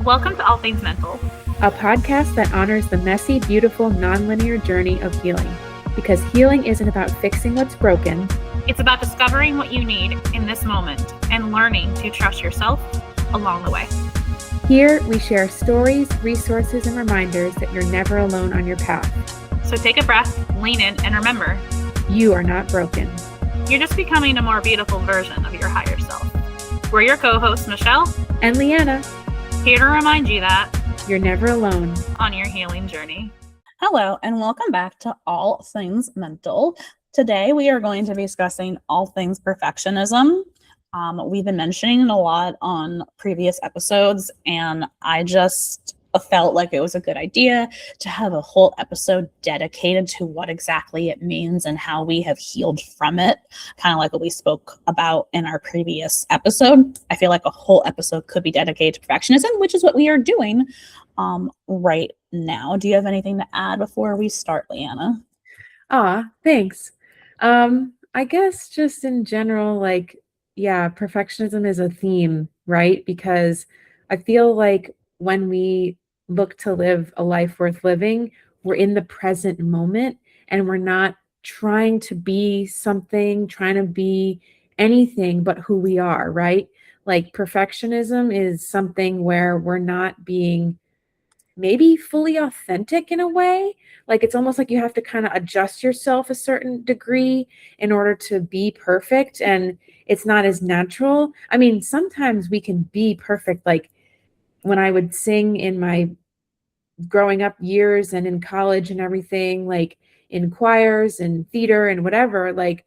Welcome to All Things Mental, a podcast that honors the messy, beautiful, nonlinear journey of healing. Because healing isn't about fixing what's broken. It's about discovering what you need in this moment and learning to trust yourself along the way. Here, we share stories, resources, and reminders that you're never alone on your path. So take a breath, lean in, and remember, you are not broken. You're just becoming a more beautiful version of your higher self. We're your co-hosts, Michelle and Leanna, here to remind you that you're never alone on your healing journey. Hello, and welcome back to All Things Mental. Today, we are going to be discussing all things perfectionism. We've been mentioning it a lot on previous episodes, and I just felt like it was a good idea to have a whole episode dedicated to what exactly it means and how we have healed from it, kind of like what we spoke about in our previous episode. I feel like a whole episode could be dedicated to perfectionism, which is what we are doing right now. Do you have anything to add before we start, Leanna? Thanks. I guess just in general, perfectionism is a theme, right? Because I feel like when we look to live a life worth living, we're in the present moment and we're not trying to be something, trying to be anything but who we are, right? Like perfectionism is something where we're not being maybe fully authentic in a way. Like it's almost like you have to kind of adjust yourself a certain degree in order to be perfect, and it's not as natural. I mean, sometimes we can be perfect. Like when I would sing in my growing up years and in college and everything, like in choirs and theater and whatever, like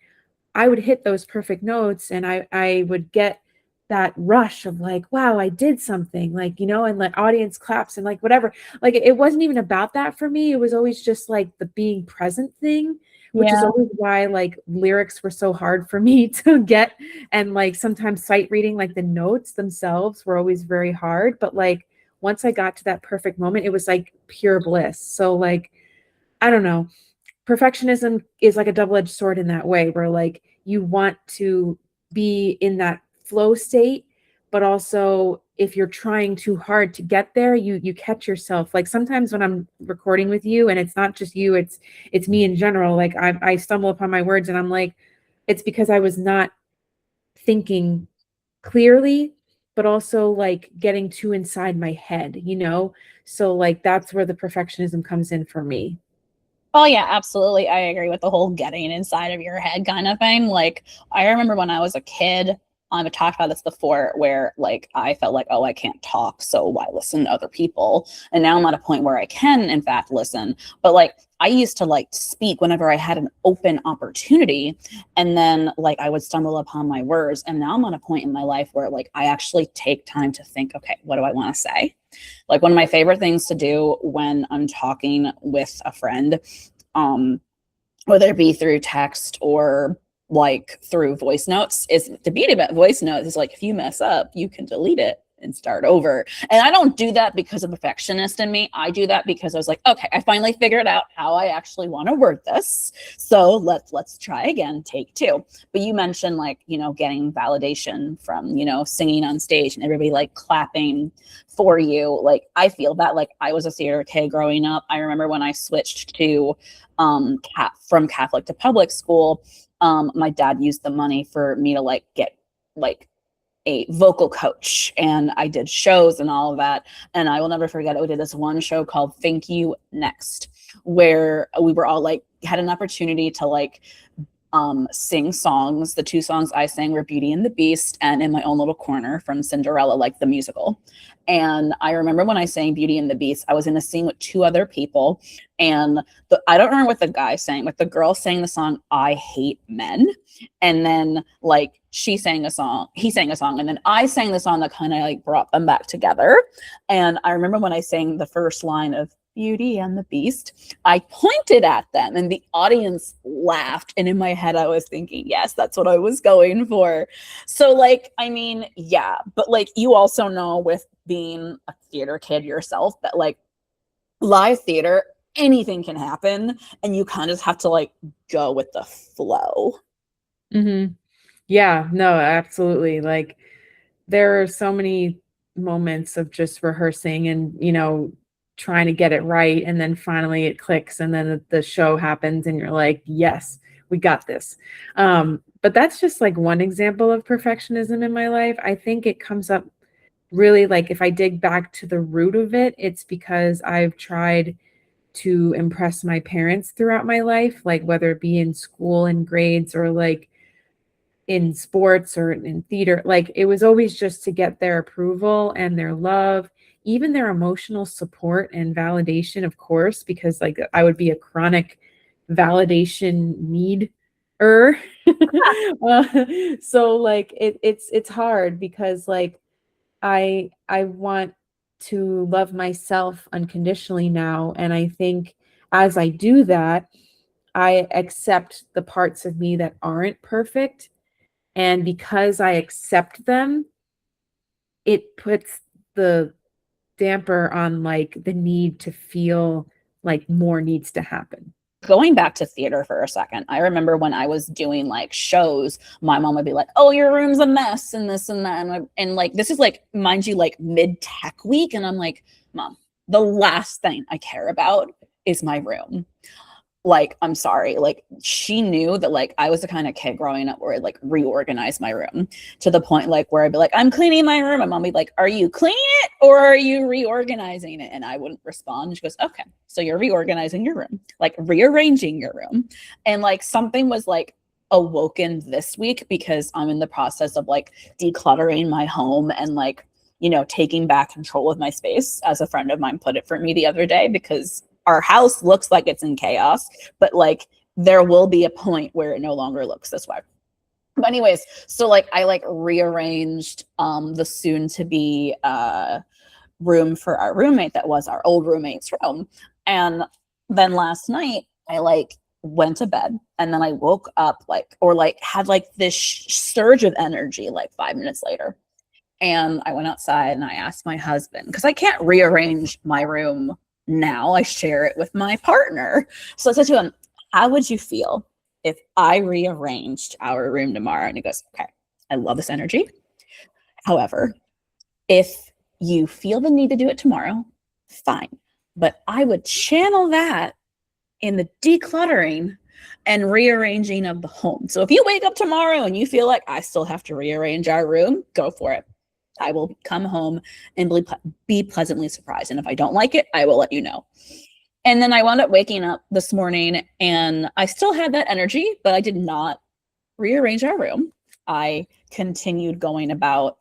I would hit those perfect notes and I would get that rush of like, wow, I did something, like, you know, and like audience claps and like whatever. Like it wasn't even about that for me. It was always just like the being present thing, which is always why like lyrics were so hard for me to get. And like sometimes sight reading, like the notes themselves were always very hard. But like once I got to that perfect moment, it was like pure bliss. So like, I don't know. Perfectionism is like a double-edged sword in that way, where like you want to be in that flow state, but also if you're trying too hard to get there, you catch yourself. Like sometimes when I'm recording with you, and it's not just you, it's me in general, like I stumble upon my words and I'm like, it's because I was not thinking clearly, but also like getting too inside my head, you know? So like that's where the perfectionism comes in for me. Oh yeah, absolutely. I agree with the whole getting inside of your head kind of thing. Like I remember when I was a kid, I've talked about this before, where like I felt like, oh, I can't talk, so why listen to other people? And now I'm at a point where I can in fact listen. But like I used to like speak whenever I had an open opportunity, and then like I would stumble upon my words. And now I'm at a point in my life where like I actually take time to think, okay, what do I want to say? Like one of my favorite things to do when I'm talking with a friend, whether it be through text or like through voice notes, is the beauty about voice notes is like if you mess up, you can delete it and start over. And I don't do that because of perfectionist in me. I do that because I was like, okay, I finally figured out how I actually want to word this. So let's try again, take two. But you mentioned like, you know, getting validation from, you know, singing on stage and everybody like clapping for you. Like I feel that, like I was a theater kid growing up. I remember when I switched to from Catholic to public school, my dad used the money for me to like get like a vocal coach, and I did shows and all of that. And I will never forget it. We did this one show called Thank You Next, where we were all like had an opportunity to like sing songs. The two songs I sang were Beauty and the Beast and In My Own Little Corner from Cinderella, like the musical. And I remember when I sang Beauty and the Beast, I was in a scene with two other people, and I don't remember what the guy sang, but the girl sang the song I Hate Men. And then like he sang a song, and then I sang the song that kind of like brought them back together. And I remember when I sang the first line of Beauty and the Beast, I pointed at them and the audience laughed. And in my head, I was thinking, yes, that's what I was going for. So like, I mean, yeah, but like you also know with being a theater kid yourself that like live theater, anything can happen and you kind of just have to like go with the flow. Mm-hmm. Yeah, no, absolutely. Like there are so many moments of just rehearsing and, trying to get it right. And then finally it clicks and then the show happens and you're like, yes, we got this. But that's just like one example of perfectionism in my life. I think it comes up really like if I dig back to the root of it, it's because I've tried to impress my parents throughout my life, like whether it be in school and grades or like in sports or in theater. Like it was always just to get their approval and their love, even their emotional support and validation, of course, because like I would be a chronic validation need. So like it's hard because like I want to love myself unconditionally now, and I think as I do that, I accept the parts of me that aren't perfect, and because I accept them, it puts the damper on like the need to feel like more needs to happen. Going back to theater for a second, I remember when I was doing like shows, my mom would be like, "Oh, your room's a mess," and this and that, and like this is like, mind you, like mid tech week, and I'm like, "Mom, the last thing I care about is my room." Like, I'm sorry, like she knew that like I was the kind of kid growing up where I'd like reorganize my room to the point like where I'd be like, "I'm cleaning my room," and mom would be like, "Are you cleaning it or are you reorganizing it?" And I wouldn't respond. She goes, "Okay, so you're reorganizing your room, like rearranging your room." And like something was like awoken this week because I'm in the process of like decluttering my home and like, taking back control of my space, as a friend of mine put it for me the other day, because our house looks like it's in chaos, but like there will be a point where it no longer looks this way. But anyways, so like I like rearranged the soon to be room for our roommate that was our old roommate's room. And then last night I like went to bed and then I woke up like, or like had like this surge of energy like 5 minutes later. And I went outside and I asked my husband, because I can't rearrange my room now. I share it with my partner. So I said to him, "How would you feel if I rearranged our room tomorrow?" And he goes, "Okay, I love this energy. However, if you feel the need to do it tomorrow, fine. But I would channel that in the decluttering and rearranging of the home. So if you wake up tomorrow and you feel like I still have to rearrange our room, go for it. I will come home and be pleasantly surprised. And if I don't like it, I will let you know." And then I wound up waking up this morning and I still had that energy, but I did not rearrange our room. I continued going about,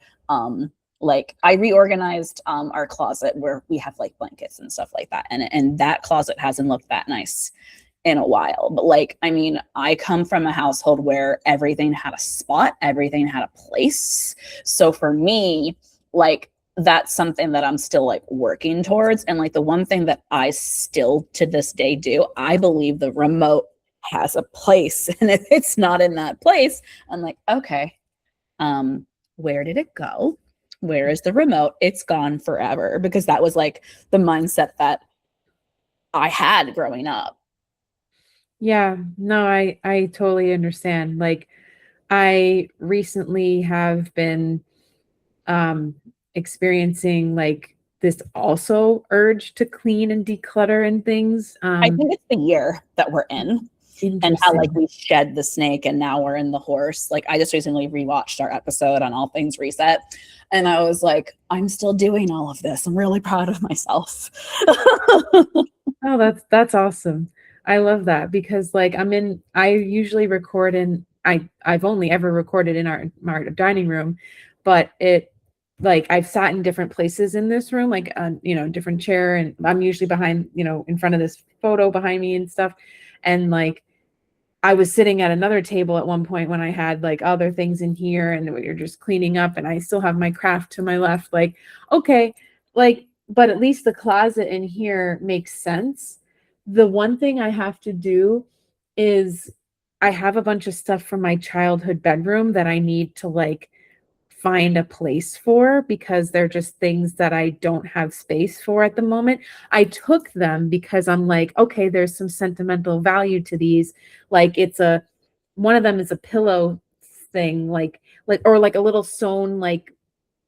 like I reorganized our closet where we have like blankets and stuff like that. And that closet hasn't looked that nice in a while. But like, I mean, I come from a household where everything had a spot, everything had a place. So for me, like that's something that I'm still like working towards. And like the one thing that I still to this day do, I believe the remote has a place. And if it's not in that place, I'm like, okay, where did it go? Where is the remote? It's gone forever. Because that was like the mindset that I had growing up. Yeah, no, I totally understand. Like I recently have been experiencing like this also urge to clean and declutter and things. I think it's the year that we're in and how like Interesting. we shed the snake and now we're in the horse. Like I just recently rewatched our episode on All Things Reset and I was like, I'm still doing all of this. I'm really proud of myself. Oh, that's awesome. I love that because like I usually record in I've only ever recorded in our dining room, but it like I've sat in different places in this room, like different chair, and I'm usually behind, in front of this photo behind me and stuff. And like I was sitting at another table at one point when I had like other things in here and we were just cleaning up and I still have my craft to my left. Like, okay, like, but at least the closet in here makes sense. The one thing I have to do is I have a bunch of stuff from my childhood bedroom that I need to like find a place for because they're just things that I don't have space for at the moment. I took them because I'm like, okay, there's some sentimental value to these. Like one of them is a pillow thing, like or like a little sewn like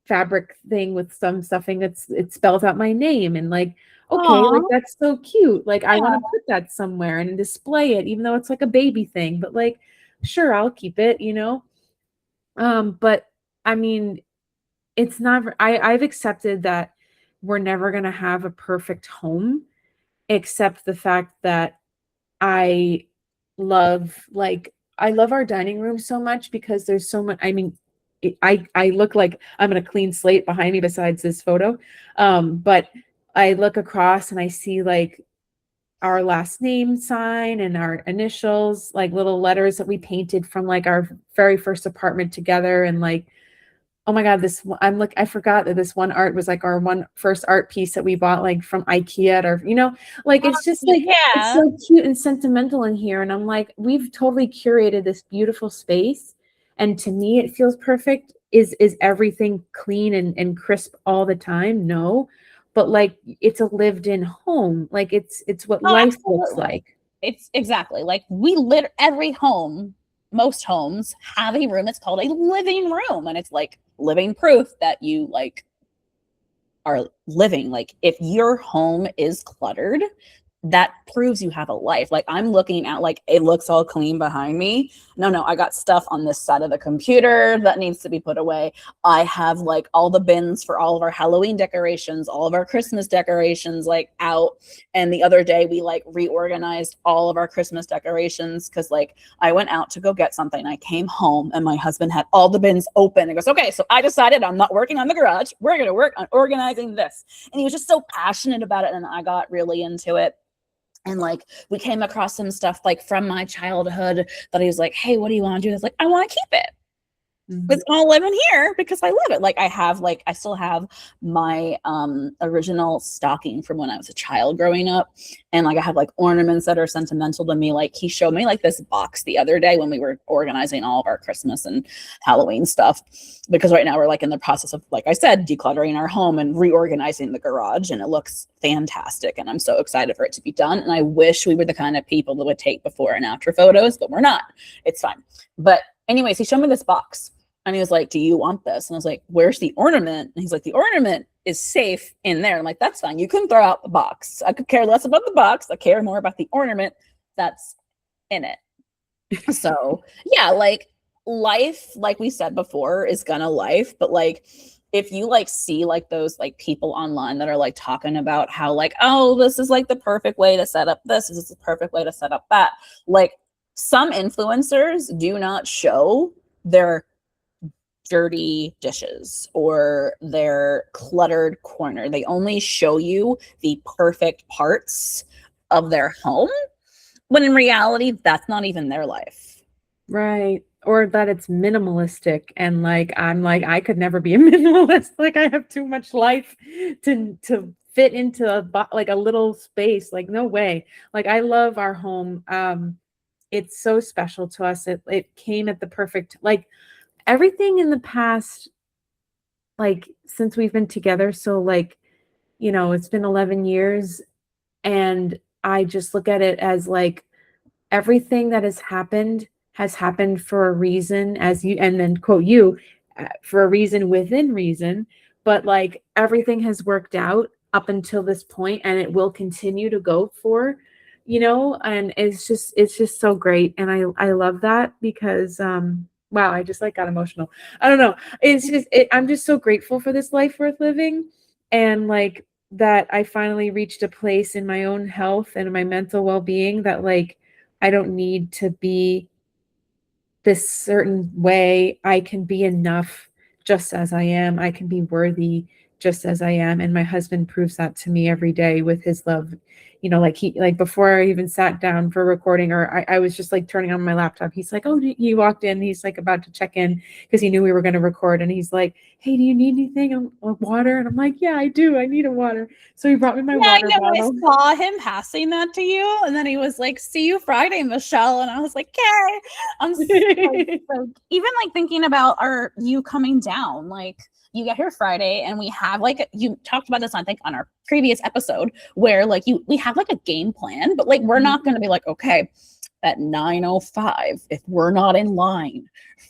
fabric thing with some stuffing it spells out my name, and like, okay, like Aw, that's so cute. Like I want yeah. to put that somewhere and display it, even though it's like a baby thing, but like, sure, I'll keep it, you know? But I mean, it's not, I've accepted that we're never gonna have a perfect home, except the fact that I I love our dining room so much because there's so much. I mean, I look like I'm in a clean slate behind me besides this photo. But I look across and I see like our last name sign and our initials, like little letters that we painted from like our very first apartment together. And like, oh my God, I forgot that this one art was like our one first art piece that we bought like from IKEA or, like it's just like it's Yeah. so cute and sentimental in here. And I'm like, we've totally curated this beautiful space. And to me, it feels perfect. Is everything clean and crisp all the time? No. But like it's a lived-in home. Like it's what Oh, life looks absolutely. like. It's exactly like every home, most homes have a room. It's called a living room. And it's like living proof that you like are living. Like if your home is cluttered, that proves you have a life. Like I'm looking at like it looks all clean behind me. No, I got stuff on this side of the computer that needs to be put away. I have like all the bins for all of our Halloween decorations, all of our Christmas decorations like out. And the other day we like reorganized all of our Christmas decorations because like I went out to go get something. I came home and my husband had all the bins open and goes, okay, so I decided I'm not working on the garage. We're going to work on organizing this. And he was just so passionate about it. And I got really into it. And like we came across some stuff like from my childhood that he was like, hey, what do you want to do? I was like, I want to keep it. It's all living here because I love it. Like I still have my original stocking from when I was a child growing up. And like I have like ornaments that are sentimental to me. Like he showed me like this box the other day when we were organizing all of our Christmas and Halloween stuff. Because right now we're like in the process of, like I said, decluttering our home and reorganizing the garage. And it looks fantastic. And I'm so excited for it to be done. And I wish we were the kind of people that would take before and after photos, but we're not. It's fine. But anyways, he showed me this box. And he was like, do you want this? And I was like, where's the ornament? And he's like, the ornament is safe in there. I'm like, that's fine. You can throw out the box. I could care less about the box. I care more about the ornament that's in it. So yeah, like life, like we said before, is gonna life. But like if you like see like those like people online that are like talking about how like, oh, this is like the perfect way to set up this is the perfect way to set up that. Like some influencers do not show their dirty dishes or their cluttered corner. They only show you the perfect parts of their home, when in reality, that's not even their life. Right. Or that it's minimalistic and like I'm like I could never be a minimalist. Like I have too much life to fit into like a little space. Like no way. Like I love our home. It's so special to us. It came at the perfect, like everything in the past, like since we've been together, so like, it's been 11 years, and I just look at it as like everything that has happened for a reason, as you, and then quote you, for a reason within reason, but like everything has worked out up until this point and it will continue to go for, and it's just so great. And I love that because wow, I just like got emotional. I don't know. I'm just so grateful for this life worth living, and like that I finally reached a place in my own health and my mental well-being that like I don't need to be this certain way. I can be enough just as I am. I can be worthy just as I am. And my husband proves that to me every day with his love. Like before I even sat down for recording, or I was just like turning on my laptop. He's like, oh, you walked in. He's like about to check in because he knew we were going to record. And he's like, hey, do you need anything? Water? And I'm like, yeah, I do. I need a water. So he brought me my water bottle. I saw him passing that to you, and then he was like, "See you Friday, Michelle." And I was like, "Okay." I'm so even like thinking about you coming down. Like you get here Friday, and we have like you talked about this, I think, on our previous episode, where like we have like a game plan, but like we're not going to be like, okay, at 9:05, if we're not in line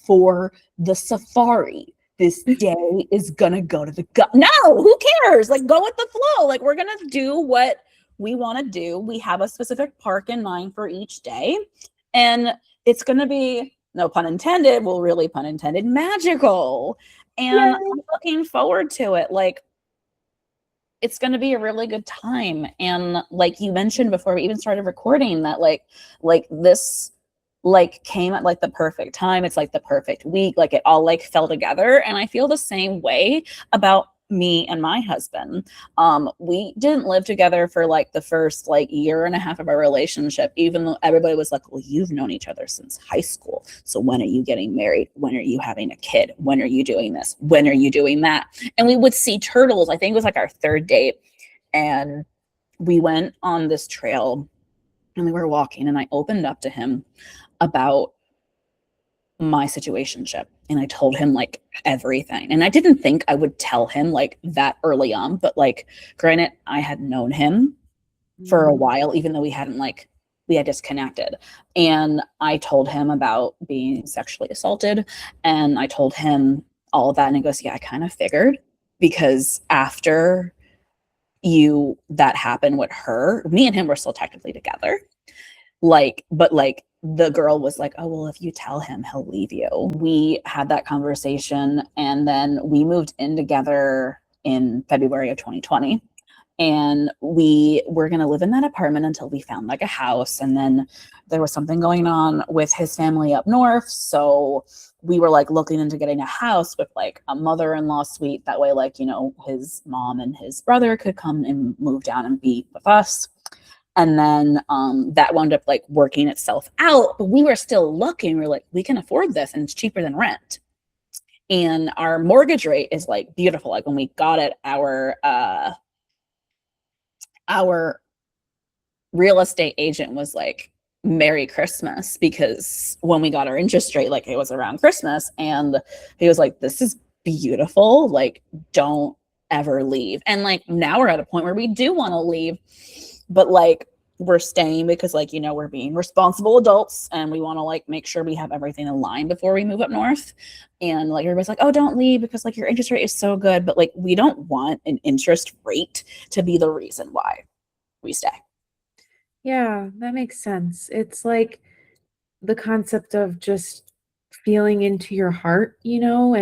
for the safari, this day is gonna go to the gut. No, who cares? Like, go with the flow. Like, we're gonna do what we want to do. We have a specific park in mind for each day, and it's gonna be, no pun intended, well, really pun intended, magical. And I'm looking forward to it. Like, it's going to be a really good time. And like you mentioned before we even started recording, that like this like came at like the perfect time. It's like the perfect week. Like, it all like fell together. And I feel the same way about me and my husband. We didn't live together for like the first like year and a half of our relationship, even though everybody was like, well, you've known each other since high school, so when are you getting married? When are you having a kid? When are you doing this? When are you doing that? And we would see turtles. I think it was like our third date, and we went on this trail and we were walking, and I opened up to him about my situationship, and I told him like everything. And I didn't think I would tell him like that early on, but like, granted, I had known him for a while, even though we had disconnected. And I told him about being sexually assaulted, and I told him all of that, and he goes, yeah, I kind of figured, because after that happened with her, me and him were still technically together, like, but like the girl was like, oh, well, if you tell him, he'll leave you. We had that conversation, and then we moved in together in February of 2020. And we were going to live in that apartment until we found like a house. And then there was something going on with his family up north. So we were like looking into getting a house with like a mother-in-law suite. That way, like, you know, his mom and his brother could come and move down and be with us. And then that wound up like working itself out, but we were still looking. We were like, we can afford this, and it's cheaper than rent. And our mortgage rate is like beautiful. Like, when we got it, our real estate agent was like, Merry Christmas, because when we got our interest rate, like, it was around Christmas, and he was like, this is beautiful. Like, don't ever leave. And like, now we're at a point where we do want to leave, but like, we're staying because, like, you know, we're being responsible adults, and we want to like make sure we have everything in line before we move up north. And like, everybody's like, oh, don't leave because like your interest rate is so good. But like, we don't want an interest rate to be the reason why we stay. Yeah, that makes sense. It's like the concept of just feeling into your heart, you know,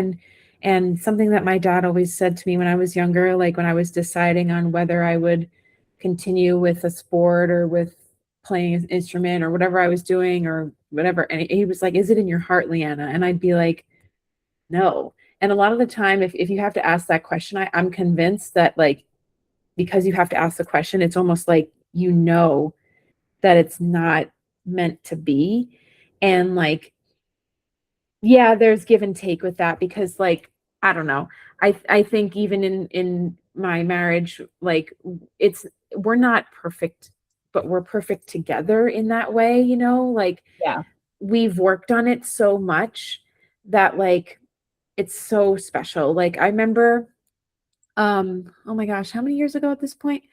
and something that my dad always said to me when I was younger, like when I was deciding on whether I would continue with a sport or with playing an instrument or whatever I was doing or whatever. And he was like, is it in your heart, Leanna? And I'd be like, no. And a lot of the time, if you have to ask that question, I'm convinced that like, because you have to ask the question, it's almost like, you know, that it's not meant to be. And like, yeah, there's give and take with that, because like, I don't know. I think even in my marriage, like, we're not perfect, but we're perfect together in that way, you know, like, Yeah. we've worked on it so much that like, it's so special. Like, I remember, oh my gosh, how many years ago at this point?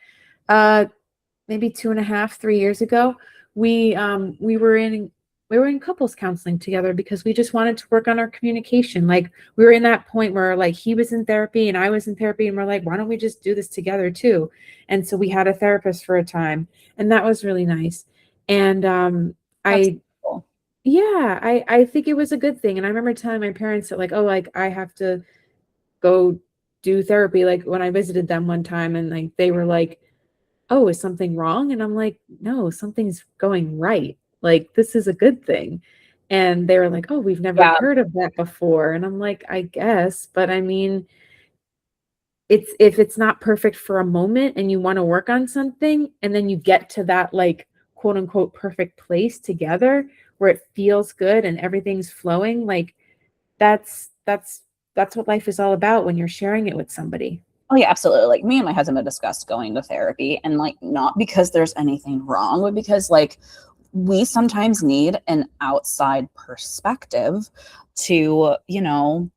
Maybe 2.5, 3 years ago, we were in couples counseling together because we just wanted to work on our communication. Like, we were in that point where like he was in therapy and I was in therapy, and we're like, why don't we just do this together too? And so we had a therapist for a time, and that was really nice. And That's I cool. yeah, I think it was a good thing. And I remember telling my parents that like, oh, like, I have to go do therapy, like when I visited them one time, and like they were like, oh, is something wrong? And I'm like, no, something's going right. Like, this is a good thing. And they were like, oh, we've never Yeah. heard of that before. And I'm like, I guess, but I mean, it's, if it's not perfect for a moment and you want to work on something, and then you get to that like quote unquote perfect place together where it feels good and everything's flowing, like, that's what life is all about when you're sharing it with somebody. Oh yeah, absolutely. Like, me and my husband have discussed going to therapy, and like, not because there's anything wrong, but because like, we sometimes need an outside perspective to, you know,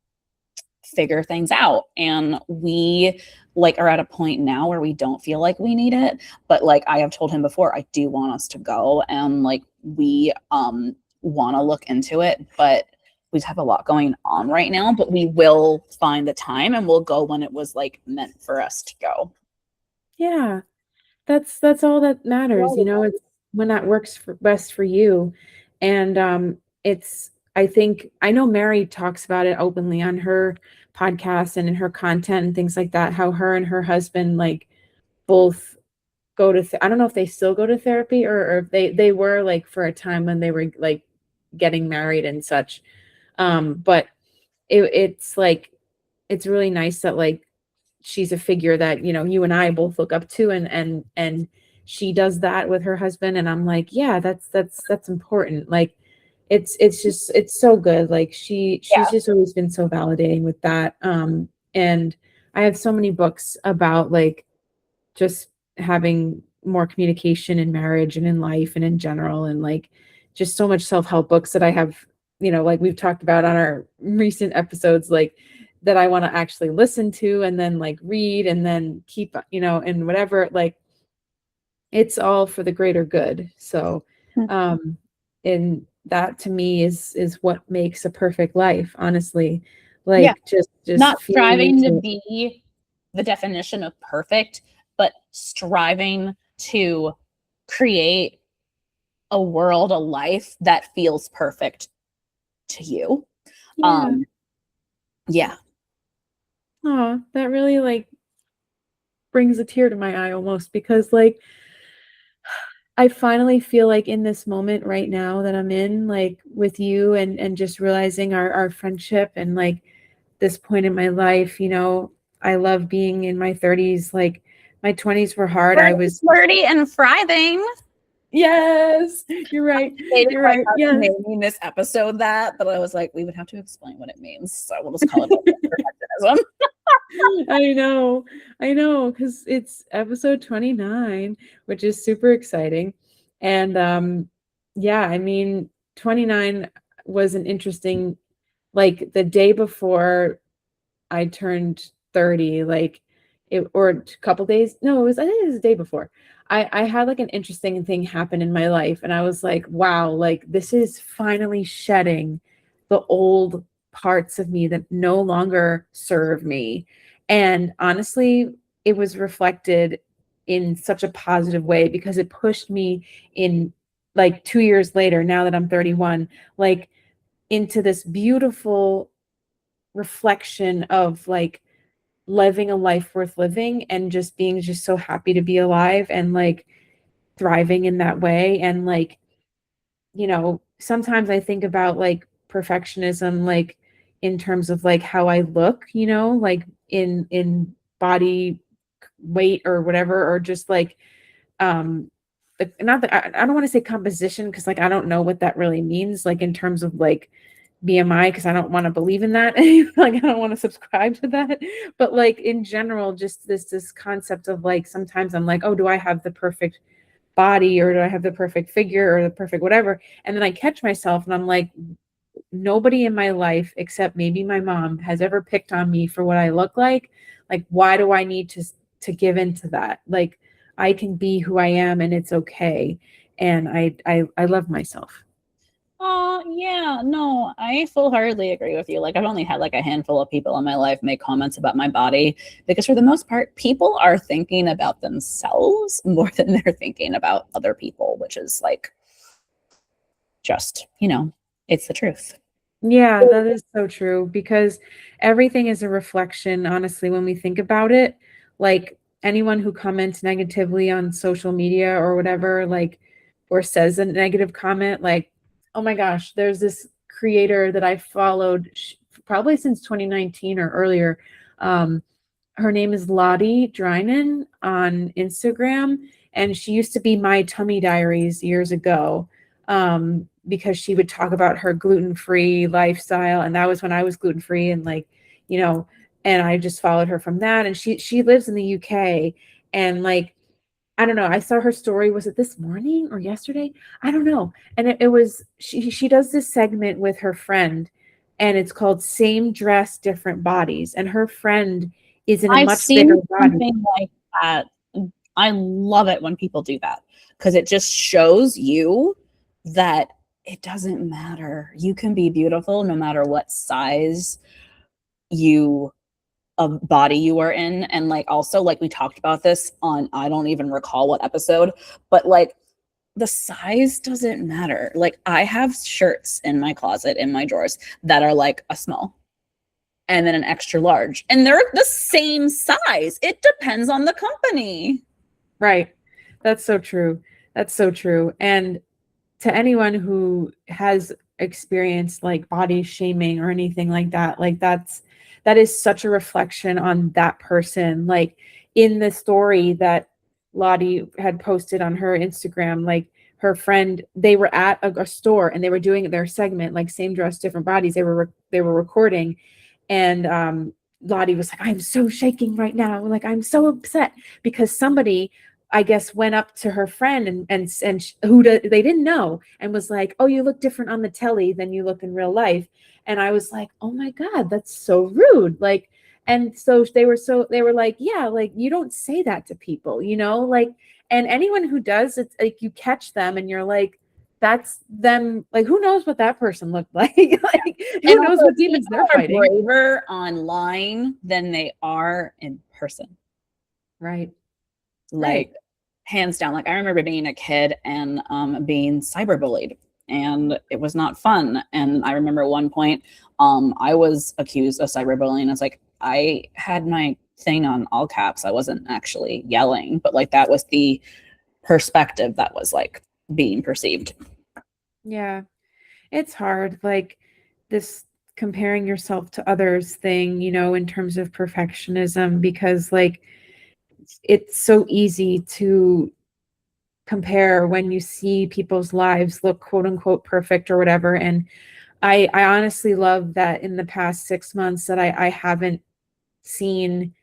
figure things out. And we like are at a point now where we don't feel like we need it. But like, I have told him before, I do want us to go, and like, we want to look into it. But we have a lot going on right now, but we will find the time and we'll go when it was like meant for us to go. Yeah. That's all that matters, you know, it's when that works best for you. And it's I think I know Mary talks about it openly on her podcast and in her content and things like that, how her and her husband like both go to I don't know if they still go to therapy or if they were like for a time when they were like getting married and such. But it's like it's really nice that like she's a figure that, you know, you and I both look up to and she does that with her husband and I'm like, yeah, that's important. Like it's just it's so good. Like she's just always been so validating with that. And I have so many books about like just having more communication in marriage and in life and in general and like just so much self-help books that I have, you know, like we've talked about on our recent episodes, like that I want to actually listen to and then like read and then keep, you know, and whatever, like it's all for the greater good. So and that to me is what makes a perfect life, honestly. Yeah. Like just Not feeling striving to into it. be the definition of perfect, but striving to create a world, a life that feels perfect to you. Yeah. Yeah. Oh, that really like brings a tear to my eye almost because like I finally feel like in this moment right now that I'm in, like with you and just realizing our friendship and like this point in my life, you know, I love being in my 30s. Like my 20s were hard. I was Flirty and thriving. yes, you're right. You're right. Yes. Naming this episode that, but I was like, we would have to explain what it means. So we'll just call it perfectionism. I know, because it's episode 29, which is super exciting. And yeah, I mean, 29 was an interesting, like the day before I turned 30, like it or a couple days. No, it was I think it was the day before. I had like an interesting thing happen in my life and I was like, wow, like this is finally shedding the old parts of me that no longer serve me. And honestly, it was reflected in such a positive way because it pushed me in like 2 years later, now that I'm 31, like into this beautiful reflection of like living a life worth living and just being just so happy to be alive and like thriving in that way. And like, you know, sometimes I think about like perfectionism, like in terms of like how I look, you know, like in body weight or whatever, or just like not that I don't want to say composition because like I don't know what that really means, like in terms of like BMI, because I don't want to believe in that. Like I don't want to subscribe to that. But like in general, just this concept of like sometimes I'm like, oh, do I have the perfect body or do I have the perfect figure or the perfect whatever? And then I catch myself and I'm like, nobody in my life except maybe my mom has ever picked on me for what I look like. Like, why do I need to give into that? Like I can be who I am and it's okay. And I love myself. Oh, yeah, no, I full-heartedly agree with you. Like, I've only had like a handful of people in my life make comments about my body because, for the most part, people are thinking about themselves more than they're thinking about other people, which is like just, it's the truth. Yeah, that is so true because everything is a reflection, honestly, when we think about it. Like anyone who comments negatively on social media or whatever, like, or says a negative comment, like, oh my gosh, there's this creator that I followed probably since 2019 or earlier. Um, Her name is Lottie Drynan on Instagram, and she used to be my Tummy Diaries years ago, because she would talk about her gluten-free lifestyle, and that was when I was gluten-free and like, you know, and I just followed her from that. And she lives in the UK, and like I don't know. I saw her story. Was it this morning or yesterday? I don't know. And it was she does this segment with her friend, and it's called Same Dress, Different Bodies. And her friend is in a I've much bigger seen body. something like that. I love it when people do that because it just shows you that it doesn't matter. You can be beautiful no matter what size you of body you are in. And like also like we talked about this on, I don't even recall what episode, but like the size doesn't matter. Like I have shirts in my closet in my drawers that are like a small and then an extra large, and they're the same size. It depends on the company. Right. That's so true. That's so true. And to anyone who has experienced like body shaming or anything like that is such a reflection on that person. Like in the story that Lottie had posted on her Instagram, like her friend, they were at a store and they were doing their segment, like same dress, different bodies. They were recording, and Lottie was like, "I'm so shaking right now. Like I'm so upset because somebody, I guess, went up to her friend and they didn't know, and was like, "Oh, you look different on the telly than you look in real life." And I was like, "Oh my God, that's so rude." Like, and so they were like, "Yeah, like you don't say that to people, you know?" Like, and anyone who does, it's like you catch them and you're like, that's them. Like, who knows what that person looked like? Like, And who knows also, what demons people they're are fighting? braver online than they are in person. Right. Like Right. hands down. Like I remember being a kid and being cyberbullied, and it was not fun. And I remember at one point I was accused of cyberbullying. It's like I had my thing on all caps. I wasn't actually yelling, but like that was the perspective that was like being perceived. Yeah. It's hard. Like this comparing yourself to others thing, you know, in terms of perfectionism, because like it's so easy to compare when you see people's lives look quote unquote perfect or whatever. And I honestly love that in the past 6 months that I haven't seen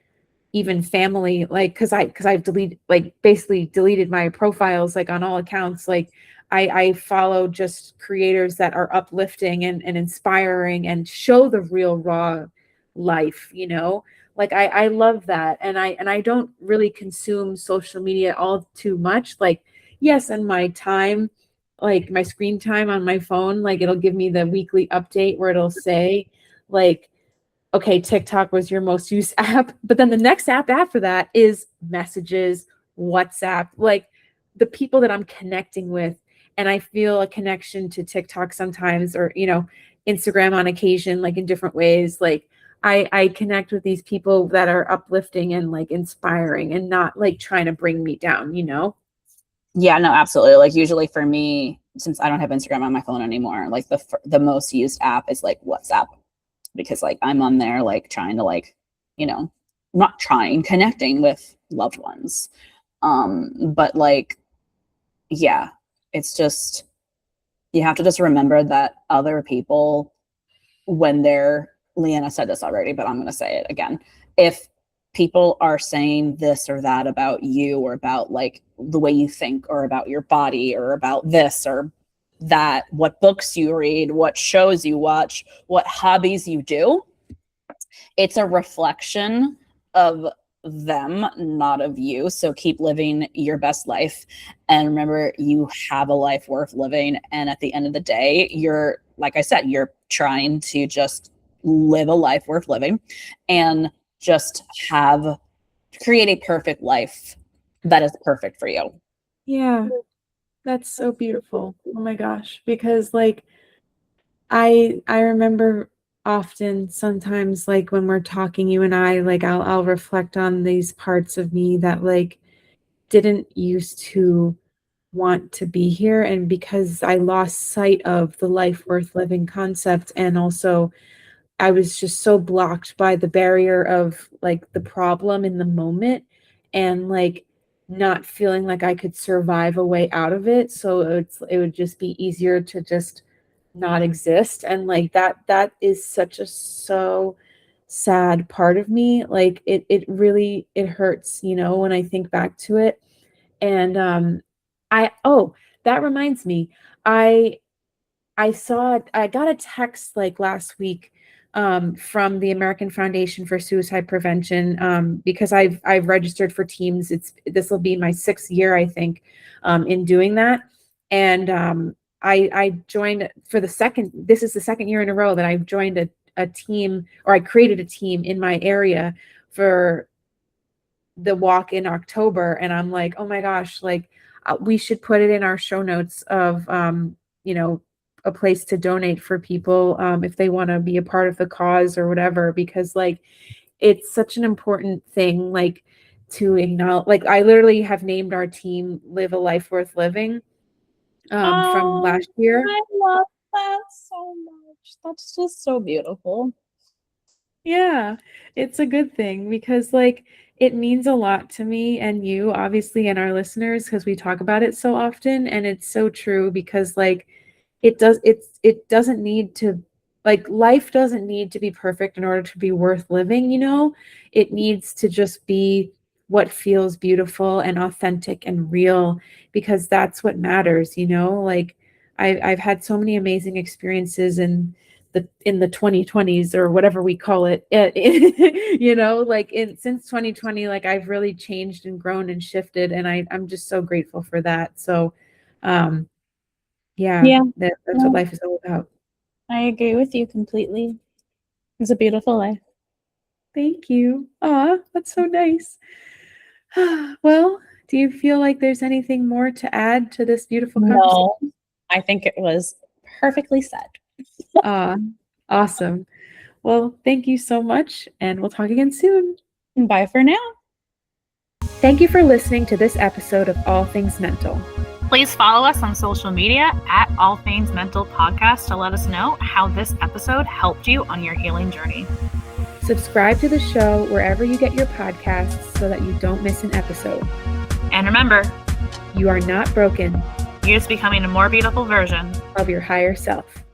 even family, like because I've deleted, like basically deleted my profiles like on all accounts. Like I follow just creators that are uplifting and inspiring and show the real raw life, you know. Like I love that. And I don't really consume social media all too much. Like yes, and my time, like my screen time on my phone, like it'll give me the weekly update where it'll say like, okay, TikTok was your most used app, but then the next app after that is messages, WhatsApp, like the people that I'm connecting with. And I feel a connection to TikTok sometimes, or, you know, Instagram on occasion, like in different ways. Like I connect with these people that are uplifting and like inspiring and not like trying to bring me down, you know? Yeah, no, absolutely. Like usually for me, since I don't have Instagram on my phone anymore, like the most used app is like WhatsApp, because like I'm on there like trying to like, you know, not trying, connecting with loved ones. But like yeah, it's just you have to just remember that other people, when they're, Leanna said this already, but I'm going to say it again. If people are saying this or that about you, or about like the way you think, or about your body, or about this or that, what books you read, what shows you watch, what hobbies you do, it's a reflection of them, not of you. So keep living your best life. And remember, you have a life worth living. And at the end of the day, you're, like I said, you're trying to just live a life worth living and just create a perfect life that is perfect for you. Yeah, that's so beautiful. Oh my gosh. Because like I remember often sometimes like when we're talking, you and I, like I'll reflect on these parts of me that like didn't used to want to be here, and because I lost sight of the life worth living concept, and also I was just so blocked by the barrier of like the problem in the moment, and like not feeling like I could survive a way out of it. So it would just be easier to just not exist. And like that is such a so sad part of me. Like it really it hurts, you know, when I think back to it. And I oh, that reminds me. I I got a text like last week from the American Foundation for Suicide Prevention, because I've registered for teams. This will be my 6th year, I think, in doing that. And I joined for this is the second year in a row that I've joined a team, or I created a team in my area for the walk in October. And I'm like, oh my gosh, like we should put it in our show notes of, a place to donate for people if they want to be a part of the cause or whatever, because like it's such an important thing, like to acknowledge. Like I literally have named our team Live a Life Worth Living from last year. I love that so much. That's just so beautiful. Yeah, it's a good thing because like it means a lot to me and you obviously and our listeners, because we talk about it so often, and it's so true because like it doesn't need to, like life doesn't need to be perfect in order to be worth living, it needs to just be what feels beautiful and authentic and real, because that's what matters, like I've had so many amazing experiences in the 2020s or whatever we call it, like since 2020, like I've really changed and grown and shifted, and I'm just so grateful for that. So Yeah. that's what life is all about. I agree with you completely. It's a beautiful life. Thank you. Aw, that's so nice. Well, do you feel like there's anything more to add to this beautiful conversation? No, I think it was perfectly said. Awesome. Well, thank you so much, and we'll talk again soon. Bye for now. Thank you for listening to this episode of All Things Mental. Please follow us on social media at All Things Mental Podcast to let us know how this episode helped you on your healing journey. Subscribe to the show wherever you get your podcasts so that you don't miss an episode. And remember, you are not broken. you're just becoming a more beautiful version of your higher self.